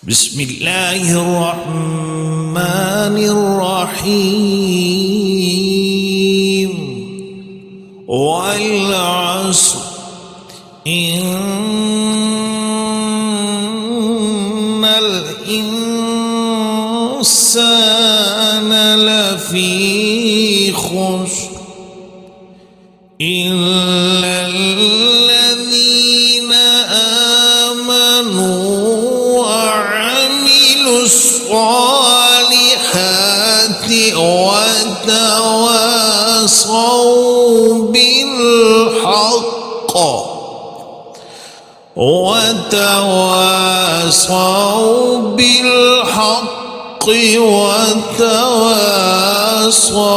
بسم الله الرحمن الرحيم والعصر إن الإنسان لفي خسر إلا الذين آمنوا وعملوا الصالحات وتواصوا بالحق وتواصوا